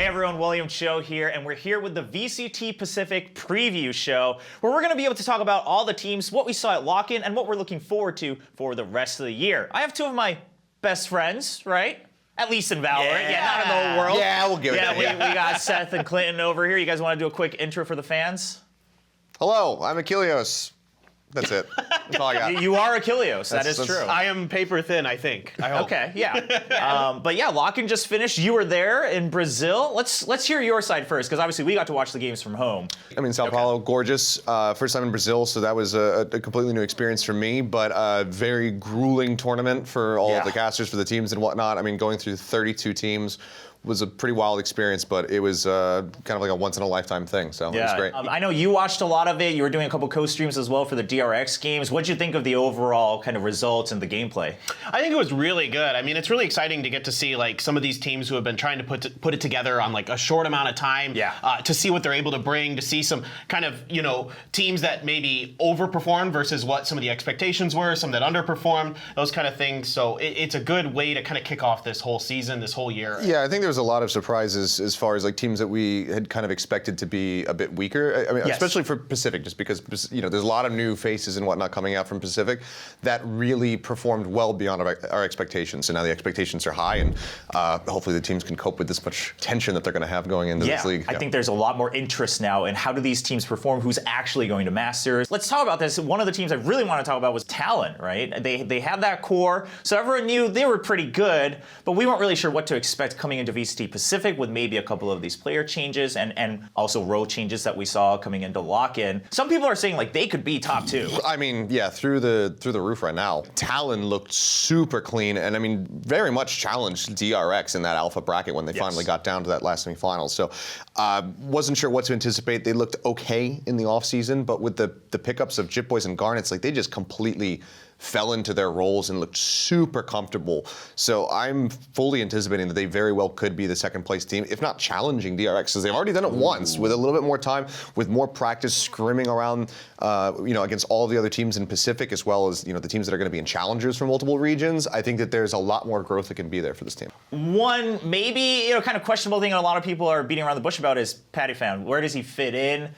Hey everyone, William Cho here, and we're here with the VCT Pasifik preview show, where we're going to be able to talk about all the teams, what we saw at lock-in, and what we're looking forward to for the rest of the year. I have two of my best friends, right? At least in VALORANT, not in the whole world. Yeah, we'll give it that. We got Seth and Clinton over here. You guys want to do a quick intro for the fans? Hello, I'm Achilleos. That's it. That's all I got. You are Achilleos, that is true. I am paper thin, I think. I hope. Okay, yeah. But yeah, lock-in just finished. You were there in Brazil. Let's hear your side first, because obviously we got to watch the games from home. I mean, Sao Paulo, gorgeous. First time in Brazil, so that was a completely new experience for me, but a very grueling tournament for all of the casters, for the teams and whatnot. I mean, going through 32 teams was a pretty wild experience, but it was kind of like a once-in-a-lifetime thing, so it was great. I know you watched a lot of it. You were doing a couple co-streams as well for the DRX games. What'd you think of the overall kind of results and the gameplay? I think it was really good. I mean, it's really exciting to get to see like some of these teams who have been trying to put it together on like a short amount of time. To see what they're able to bring, to see some kind of, you know, teams that maybe overperformed versus what some of the expectations were, some that underperformed, those kind of things. So it's a good way to kind of kick off this whole season, this whole year. Yeah, I think there was a lot of surprises as far as like teams that we had kind of expected to be a bit weaker. I mean, especially for Pacific, just because, you know, there's a lot of new faces and whatnot coming out from Pacific that really performed well beyond our expectations. So now the expectations are high, and hopefully the teams can cope with this much tension that they're going to have going into this league. I think there's a lot more interest now in how do these teams perform, who's actually going to Masters. Let's talk about this. One of the teams I really want to talk about was Talon, right? They had that core, so everyone knew they were pretty good, but we weren't really sure what to expect coming into VCT Pacific with maybe a couple of these player changes and also role changes that we saw coming into lock-in. Some people are saying like they could be top two. I mean, yeah, through the roof right now. Talon looked super clean, and I mean, very much challenged DRX in that alpha bracket when they finally got down to that last semifinal. So, wasn't sure what to anticipate. They looked okay in the off season, but with the pickups of Jip Boys and Garnets, like they just completely fell into their roles and looked super comfortable. So I'm fully anticipating that they very well could be the second place team, if not challenging DRX, because they've already done it once with a little bit more time, with more practice, scrimming around, you know, against all the other teams in Pacific, as well as, you know, the teams that are going to be in challengers from multiple regions. I think that there's a lot more growth that can be there for this team. One maybe, you know, kind of questionable thing a lot of people are beating around the bush about is Patifan. Where does he fit in?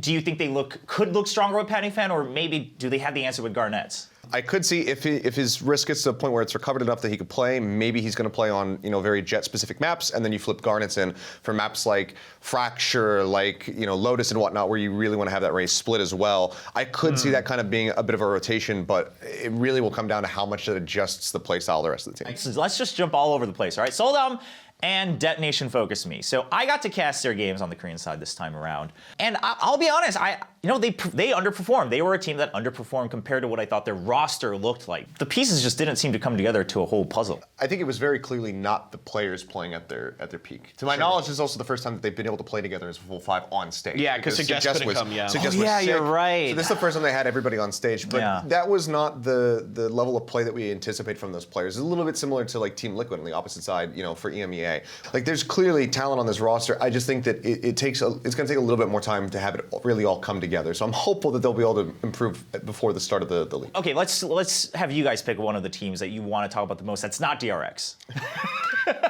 Do you think they could look stronger with Patifan, or maybe do they have the answer with Garnets? I could see if his wrist gets to a point where it's recovered enough that he could play, maybe he's going to play on, you know, very jet-specific maps, and then you flip Garnets in for maps like Fracture, like, you know, Lotus and whatnot, where you really want to have that race split as well. I could see that kind of being a bit of a rotation, but it really will come down to how much it adjusts the playstyle of the rest of the team. So let's just jump all over the place, all right? Soldom and Detonation focused me. So I got to cast their games on the Korean side this time around. And I'll be honest, you know, they underperformed. They were a team that underperformed compared to what I thought their roster looked like. The pieces just didn't seem to come together to a whole puzzle. I think it was very clearly not the players playing at their peak. To my knowledge, this is also the first time that they've been able to play together as a full five on stage. Yeah, because Suggest couldn't come, Suggest was sick. You're right. So this is the first time they had everybody on stage, but that was not the level of play that we anticipate from those players. It's a little bit similar to like Team Liquid on the opposite side, you know, for EMEA. Like there's clearly talent on this roster. I just think that it's going to take a little bit more time to have it really all come together. So I'm hopeful that they'll be able to improve before the start of the league. Okay, let's have you guys pick one of the teams that you want to talk about the most. That's not DRX.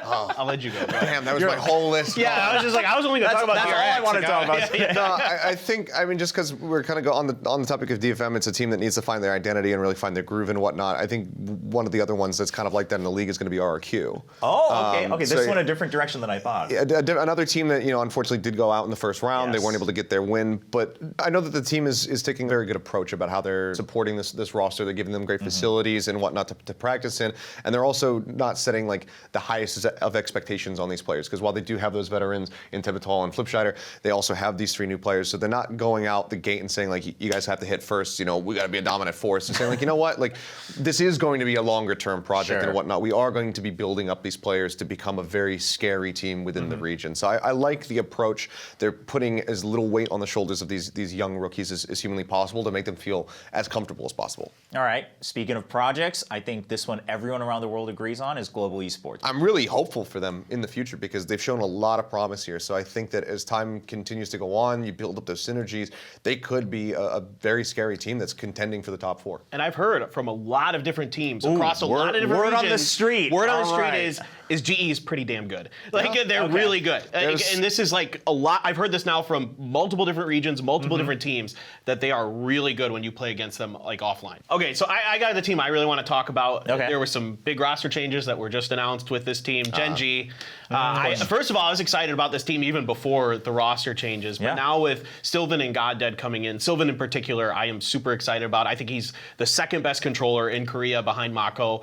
I'll let you go. Damn, that was my whole list. Yeah, I was just like, I was only going to talk about DRX. That's all I want to talk about. No, I think, I mean, just because we're kind of on the topic of DFM, it's a team that needs to find their identity and really find their groove and whatnot. I think one of the other ones that's kind of like that in the league is going to be RRQ. Oh, okay. Okay, this went a different direction than I thought. Another team that, you know, unfortunately did go out in the first round. They weren't able to get their win, but I know that the team is taking a very good approach about how they're supporting this roster. They're giving them great facilities and whatnot to practice in, and they're also not setting like the highest of expectations on these players, because while they do have those veterans in Tevital and Flipscheider, they also have these three new players, so they're not going out the gate and saying like, you guys have to hit first, you know, we got to be a dominant force. They're saying like, you know what, like this is going to be a longer term project and whatnot. We are going to be building up these players to become a very scary team within the region. So I like the approach. They're putting as little weight on the shoulders of these young rookies as humanly possible to make them feel as comfortable as possible. All right, speaking of projects, I think this one everyone around the world agrees on is Global Esports. I'm really hopeful for them in the future because they've shown a lot of promise here. So I think that as time continues to go on, you build up those synergies, they could be a very scary team that's contending for the top four. And I've heard from a lot of different teams across a lot of different regions. Word on the street. Word on the street is is GE is pretty damn good. Like they're really good. And this is like a lot. I've heard this now from multiple different regions, multiple different teams, that they are really good when you play against them like offline. Okay, so I got the team I really want to talk about. Okay. There were some big roster changes that were just announced with this team. Gen G. First of all, I was excited about this team even before the roster changes, but now with Sylvan and Goddead coming in, Sylvan in particular, I am super excited about. I think he's the second best controller in Korea behind Mako.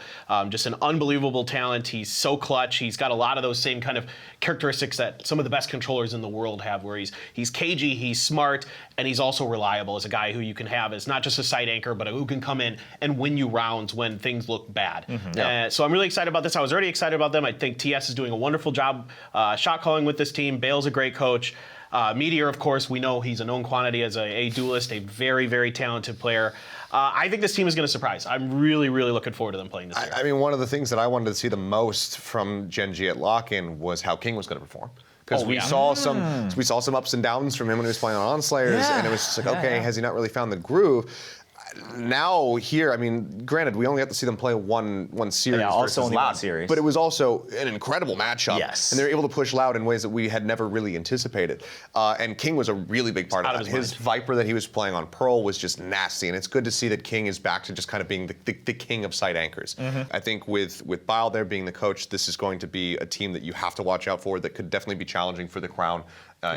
Just an unbelievable talent. He's so clutch. He's got a lot of those same kind of characteristics that some of the best controllers in the world have, where he's cagey, he's smart, and he's also reliable as a guy who you can have as not just a side anchor, but who can come in and win you rounds when things look bad. So I'm really excited about this. I was already excited about them. I think TS is doing a wonderful job shot calling with this team. Bale's a great coach. Meteor, of course, we know he's a known quantity as a duelist, a very, very talented player. I think this team is going to surprise. I'm really, really looking forward to them playing this year. I mean, one of the things that I wanted to see the most from Gen G at lock-in was how King was going to perform. Because we saw some ups and downs from him when he was playing on Onslayers, and it was just like, okay, has he not really found the groove? Now here, I mean, granted, we only got to see them play one series. Yeah, also in Loud series. But it was also an incredible matchup. Yes. And they were able to push Loud in ways that we had never really anticipated. And King was a really big part of that. His Viper that he was playing on Pearl was just nasty. And it's good to see that King is back to just kind of being the king of side anchors. I think with Bile there being the coach, this is going to be a team that you have to watch out for that could definitely be challenging for the crown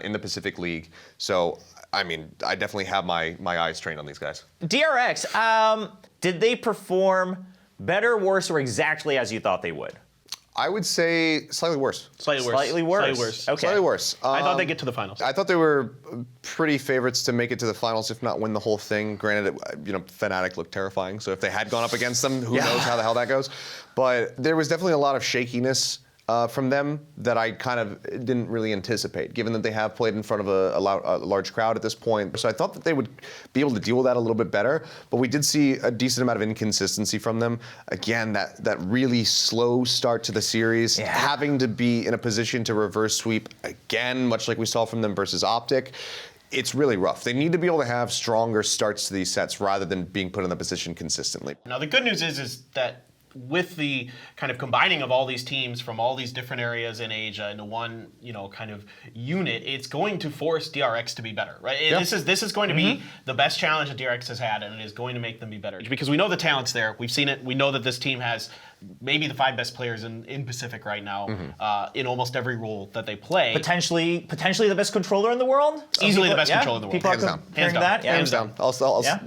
in the Pacific League. So, I mean, I definitely have my eyes trained on these guys. DRX, did they perform better, worse, or exactly as you thought they would? I would say slightly worse. Slightly worse. Slightly worse. Slightly worse. Okay. Slightly worse. I thought they'd get to the finals. I thought they were pretty favorites to make it to the finals, if not win the whole thing. Granted, Fnatic looked terrifying, so if they had gone up against them, who knows how the hell that goes. But there was definitely a lot of shakiness from them that I kind of didn't really anticipate, given that they have played in front of a large crowd at this point. So I thought that they would be able to deal with that a little bit better, but we did see a decent amount of inconsistency from them. Again, that really slow start to the series, having to be in a position to reverse sweep again, much like we saw from them versus Optic. It's really rough. They need to be able to have stronger starts to these sets rather than being put in the position consistently. Now, the good news is that with the kind of combining of all these teams from all these different areas in Asia into one, kind of unit, it's going to force DRX to be better, right? This is going to be the best challenge that DRX has had, and it is going to make them be better. Because we know the talent's there. We've seen it. We know that this team has maybe the 5 best players in Pacific right now in almost every role that they play. Potentially the best controller in the world? Easily the best controller in the world. People Hands are down. comparing that? Hands down.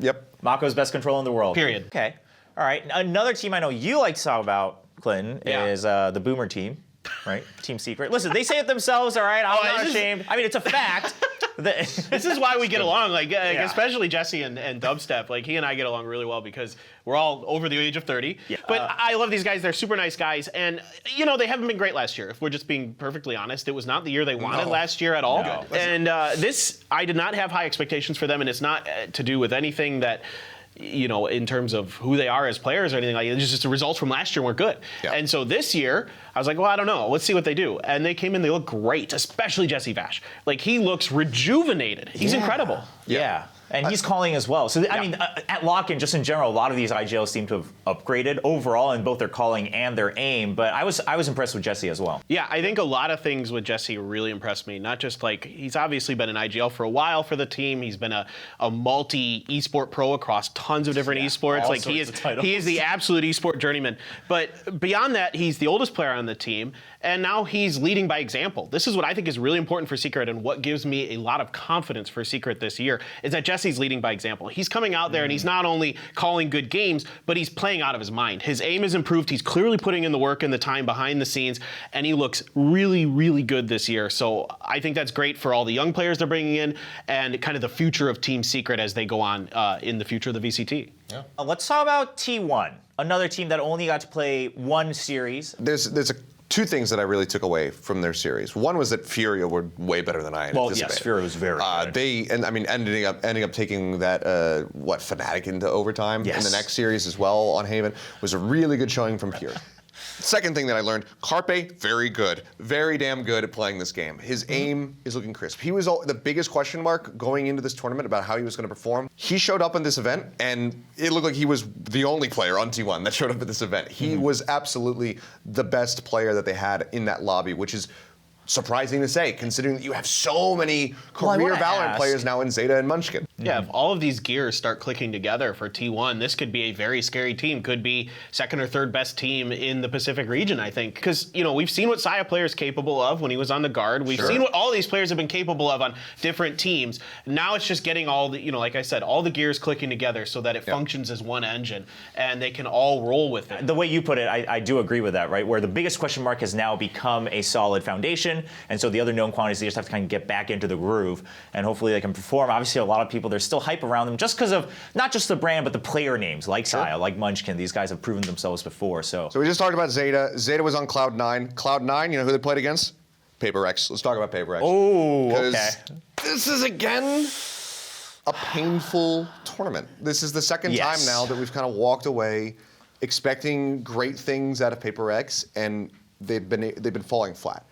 Yep. Mako's best controller in the world. Period. Okay. All right. Another team I know you like to talk about, Clinton, is the Boomer team, right? Team Secret. Listen, they say it themselves, all right? I'm not ashamed. I mean, it's a fact. This is why we get along, especially Jesse and Dubstep. Like, he and I get along really well because we're all over the age of 30. Yeah. But I love these guys. They're super nice guys. And, they haven't been great last year. If we're just being perfectly honest, it was not the year they wanted last year at all. No. And I did not have high expectations for them, and it's not to do with anything that in terms of who they are as players or anything like that. It's just the results from last year weren't good. Yeah. And so this year, I was like, well, I don't know. Let's see what they do. And they came in, they look great, especially Jesse Vash. Like, he looks rejuvenated. He's incredible. Yeah. And he's calling as well. So, I mean, at lock-in, just in general, a lot of these IGLs seem to have upgraded overall in both their calling and their aim. But I was impressed with Jesse as well. Yeah, I think a lot of things with Jesse really impressed me. Not just he's obviously been an IGL for a while for the team. He's been a multi-esport pro across tons of different esports. Like, he is the absolute esport journeyman. But beyond that, he's the oldest player on the team. And now he's leading by example. This is what I think is really important for Secret, and what gives me a lot of confidence for Secret this year is that Jesse's leading by example. He's coming out there and he's not only calling good games, but he's playing out of his mind. His aim is improved. He's clearly putting in the work and the time behind the scenes, and he looks really, really good this year. So I think that's great for all the young players they're bringing in and kind of the future of Team Secret as they go on in the future of the VCT. Yeah. Let's talk about T1, another team that only got to play one series. There's two things that I really took away from their series. One was that Furia were way better than I anticipated. Well, yes, Furia was very good. Ending up taking that Fnatic into overtime in the next series as well on Haven was a really good showing from Furia. Second thing that I learned, Carpe, very good. Very damn good at playing this game. His aim is looking crisp. He was the biggest question mark going into this tournament about how he was going to perform. He showed up in this event, and it looked like he was the only player on T1 that showed up at this event. He was absolutely the best player that they had in that lobby, which is surprising to say, considering that you have so many career Valorant players now in Zeta and Munchkin. Yeah, if all of these gears start clicking together for T1, this could be a very scary team. Could be second or third best team in the Pacific region, I think. Because, you know, we've seen what Saya player is capable of when he was on the guard. We've seen what all these players have been capable of on different teams. Now it's just getting all the, you know, like I said, all the gears clicking together so that it functions as one engine and they can all roll with it. The way you put it, I do agree with that, right? Where the biggest question mark has now become a solid foundation. And so the other known quantities, they just have to kind of get back into the groove and hopefully they can perform. Obviously, a lot of people, there's still hype around them just because of not just the brand, but the player names like Saya, like Munchkin. These guys have proven themselves before. So we just talked about Zeta. Zeta was on Cloud9. Cloud9, you know who they played against? Paper X. Let's talk about Paper X. Oh, okay. This is, again, a painful tournament. This is the second time now that we've kind of walked away expecting great things out of Paper X, and they've been falling flat.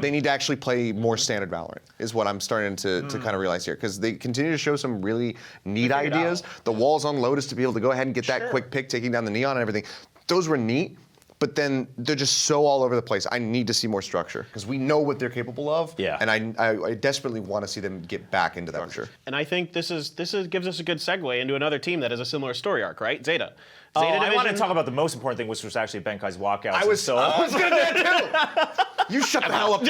They need to actually play more standard Valorant, is what I'm starting to kind of realize here, because they continue to show some really neat ideas. The walls on Lotus to be able to go ahead and get that quick pick, taking down the Neon and everything. Those were neat, but then they're just so all over the place. I need to see more structure, because we know what they're capable of, and I desperately want to see them get back into that structure. And I think this gives us a good segue into another team that has a similar story arc, right? Zeta. I want to talk about the most important thing, which was actually Benkai's walkout. I was going to do that too. You shut the hell up.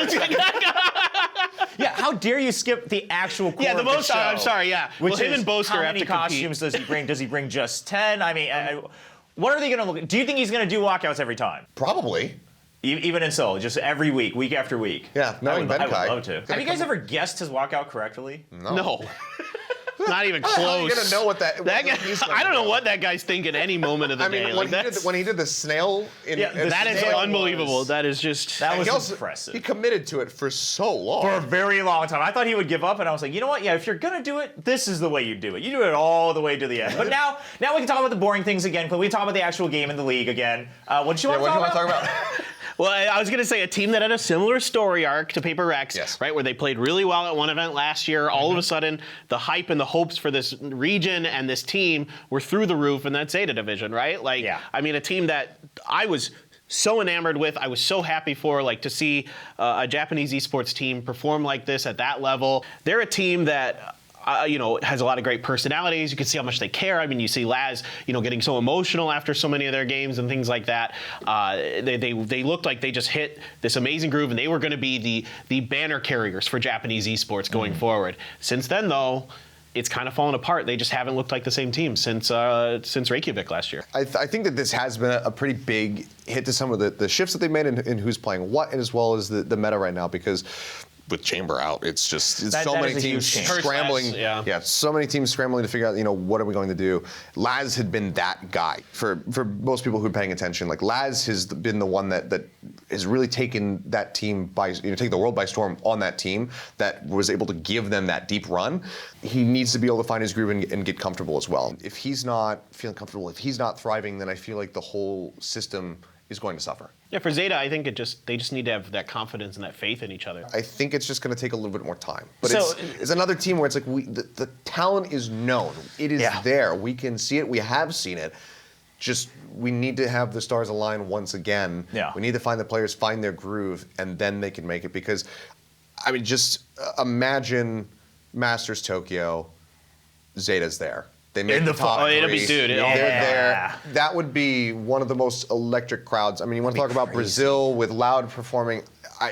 Yeah, how dare you skip the actual core of the show? I'm sorry, yeah. Which well, him and Boaster how have many to costumes does he bring? Does he bring just 10? I mean, what are they going to look at? Do you think he's going to do walkouts every time? Probably. Even in Seoul, just every week, week after week. Yeah, knowing Benkai. I would love to. Have you guys ever guessed his walkout correctly? No. Not even close. How are you gonna know what that guy, I don't know what that guy's thinking any moment of the day. When he did the snail, that is unbelievable. That is just was impressive. He committed to it for so long. For a very long time. I thought he would give up, and I was like, you know what? Yeah, if you're gonna do it, this is the way you do it. You do it all the way to the end. But now we can talk about the boring things again. Can we talk about the actual game in the league again? What do you want to talk about? Well, I was going to say a team that had a similar story arc to Paper X, right, where they played really well at one event last year. All of a sudden, the hype and the hopes for this region and this team were through the roof in that Zeta division, right? Like, I mean, a team that I was so enamored with. I was so happy for, like, to see a Japanese esports team perform like this at that level. They're a team that has a lot of great personalities. You can see how much they care. I mean, you see Laz, getting so emotional after so many of their games and things like that. They looked like they just hit this amazing groove, and they were going to be the banner carriers for Japanese esports going forward. Since then, though, it's kind of fallen apart. They just haven't looked like the same team since Reykjavik last year. I think that this has been a pretty big hit to some of the shifts that they made in who's playing what, and as well as the meta right now, because with Chamber out, it's so many teams scrambling. So many teams scrambling to figure out, what are we going to do. Laz had been that guy for most people who are paying attention. Like, Laz has been the one that has really taken that team by, taken the world by storm on that team, that was able to give them that deep run. He needs to be able to find his groove and get comfortable as well. If he's not feeling comfortable, if he's not thriving, then I feel like the whole system is going to suffer. Yeah, for Zeta, I think they just need to have that confidence and that faith in each other. I think it's just going to take a little bit more time. But it's another team where it's like the talent is known. It is there. We can see it. We have seen it. Just we need to have the stars align once again. Yeah. We need to find the players, find their groove, and then they can make it. Because, I mean, just imagine Masters Tokyo, Zeta's there. They make the top three. It'll be, dude. They're there. That would be one of the most electric crowds. I mean, you want to talk about Brazil with Loud performing.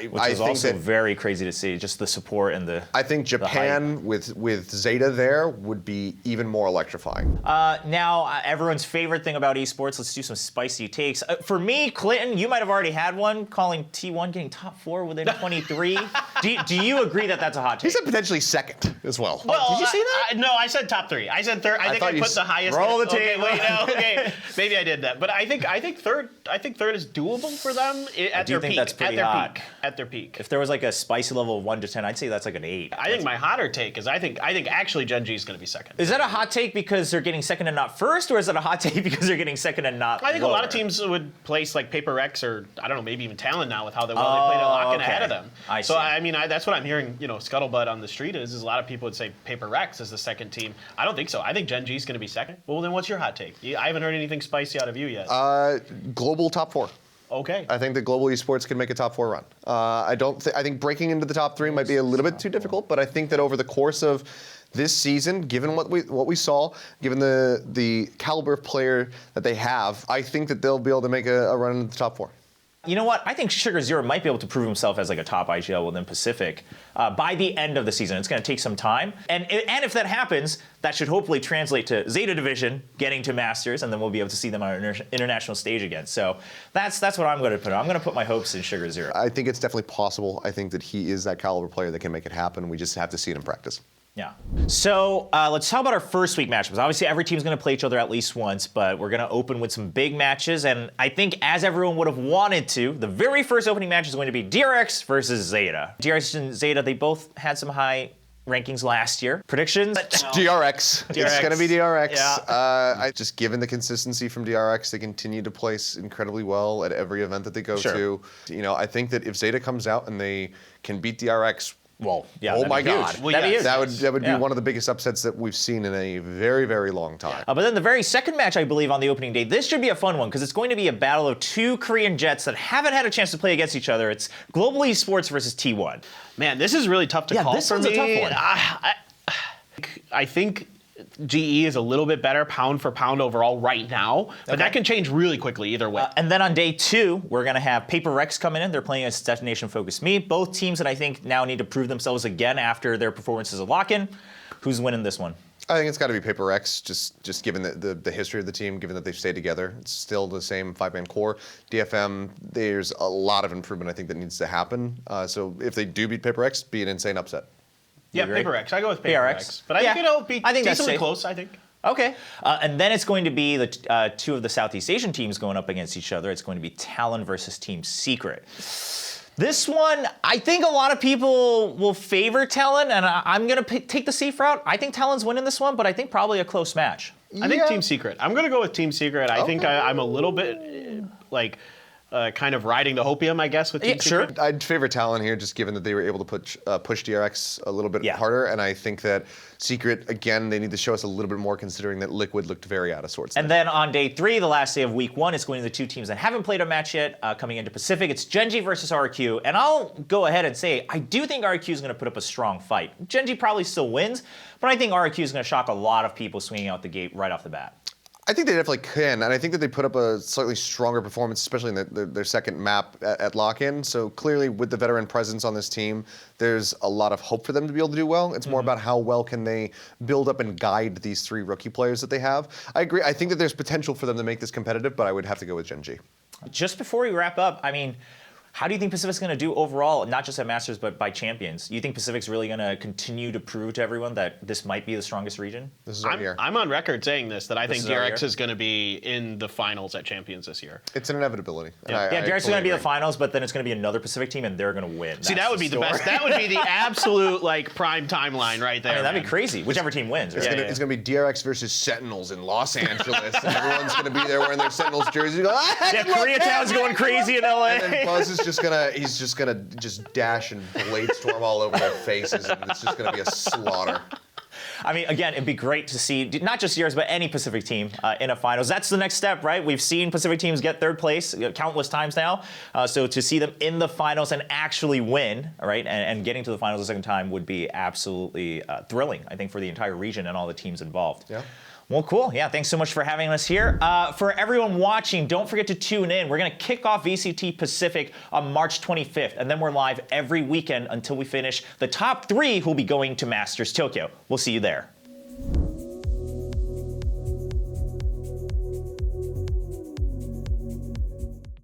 Which is also very crazy to see, just the support and the I think Japan with Zeta there would be even more electrifying. Now, everyone's favorite thing about esports, let's do some spicy takes. For me, Clinton, you might have already had one, calling T1 getting top 4 within 23. Do you agree that that's a hot take? He said potentially second as well. Well, did you say that? No, I said top 3. I said third. I think I put the highest. Roll the tape. Okay, maybe I did that. But I think third is doable for them at their peak. That's pretty hot? at their peak. If there was like a spicy level of 1 to 10, I'd say that's like an 8. I think my hotter take is I think actually Gen G is going to be second. Is that a hot take because they're getting second and not first, or is that a hot take because they're getting second and not I think lower? a lot of teams would place like Paper X or I don't know, maybe even Talon now with how well they played at Lock-In ahead of them. I so see. I mean, that's what I'm hearing. Scuttlebutt on the street is a lot of people would say Paper X is the second team. I don't think so. I think Gen G is going to be second. Well, then what's your hot take? I haven't heard anything spicy out of you yet. Global top 4. Okay. I think that global esports can make a top 4 run. I think breaking into the top 3 might be a little bit too difficult, but I think that over the course of this season, given what we saw, given the caliber of player that they have, I think that they'll be able to make a run into the top 4. You know what? I think Sugar Zero might be able to prove himself as like a top IGL within Pacific by the end of the season. It's going to take some time. And if that happens, that should hopefully translate to Zeta Division getting to Masters, and then we'll be able to see them on an international stage again. So that's what I'm going to put on. I'm going to put my hopes in Sugar Zero. I think it's definitely possible. I think that he is that caliber player that can make it happen. We just have to see it in practice. Yeah. So let's talk about our first week matchups. Obviously, every team's going to play each other at least once, but we're going to open with some big matches. And I think, as everyone would have wanted to, the very first opening match is going to be DRX versus Zeta. DRX and Zeta, they both had some high rankings last year. Predictions? DRX. It's going to be DRX. Yeah. Just given the consistency from DRX, they continue to place incredibly well at every event that they go to. I think that if Zeta comes out and they can beat DRX, well, yeah. Oh my God! Well, that'd be huge. That would be one of the biggest upsets that we've seen in a very, very long time. But then the very second match, I believe, on the opening day, this should be a fun one because it's going to be a battle of 2 Korean Jets that haven't had a chance to play against each other. It's Global Esports versus T1. Man, this is really tough to call this for one's me. a tough one. I think GE is a little bit better pound for pound overall right now, but that can change really quickly either way. And then on day 2, we're going to have Paper Rex coming in. They're playing against Destination Focus Me. Both teams that I think now need to prove themselves again after their performances at Lock-In. Who's winning this one? I think it's got to be Paper X, just given the history of the team, given that they've stayed together. It's still the same 5-man core. DFM, there's a lot of improvement I think that needs to happen. So if they do beat Paper X, be an insane upset. Yeah, Paper X. I go with Paper X. But I think it'll be decently close, I think. Okay. And then it's going to be the 2 of the Southeast Asian teams going up against each other. It's going to be Talon versus Team Secret. This one, I think a lot of people will favor Talon, and I'm going to take the safe route. I think Talon's winning this one, but I think probably a close match. I think Team Secret. I'm going to go with Team Secret. I think I'm a little bit kind of riding the hopium, I guess, with Team Secret. Sure. I'd favor Talon here, just given that they were able to push DRX a little bit harder, and I think that Secret, again, they need to show us a little bit more, considering that Liquid looked very out of sorts. And then on day 3, the last day of week 1, it's going to the 2 teams that haven't played a match yet, coming into Pacific. It's Genji versus RQ, and I'll go ahead and say I do think RQ is going to put up a strong fight. Genji probably still wins, but I think RQ is going to shock a lot of people swinging out the gate right off the bat. I think they definitely can, and I think that they put up a slightly stronger performance, especially in their second map at Lock-In. So clearly, with the veteran presence on this team, there's a lot of hope for them to be able to do well. It's more about how well can they build up and guide these 3 rookie players that they have. I agree. I think that there's potential for them to make this competitive, but I would have to go with Genji. Just before we wrap up, I mean, how do you think Pacific's going to do overall, not just at Masters, but by Champions? You think Pacific's really going to continue to prove to everyone that this might be the strongest region? This is our year. I'm on record saying this, that I think DRX is going to be in the finals at Champions this year. It's an inevitability. Yeah, DRX is going to be the finals, but then it's going to be another Pacific team, and they're going to win. See, that would be the best. That would be the absolute prime timeline right there. I mean, that'd be crazy. Whichever team wins. Right? It's going to be DRX versus Sentinels in Los Angeles, and everyone's going to be there wearing their Sentinels jerseys. Koreatown's going crazy in LA. And then Buzz is just gonna dash and blade storm all over their faces, and it's just gonna be a slaughter. I mean, again, it'd be great to see not just yours, but any Pacific team in a finals. That's the next step, right? We've seen Pacific teams get 3rd place countless times now. So to see them in the finals and actually win, right, and getting to the finals a second time would be absolutely thrilling, I think, for the entire region and all the teams involved. Yeah. Well, cool. Yeah, thanks so much for having us here. For everyone watching, don't forget to tune in. We're going to kick off VCT Pacific on March 25th, and then we're live every weekend until we finish the top 3 who will be going to Masters Tokyo. We'll see you there.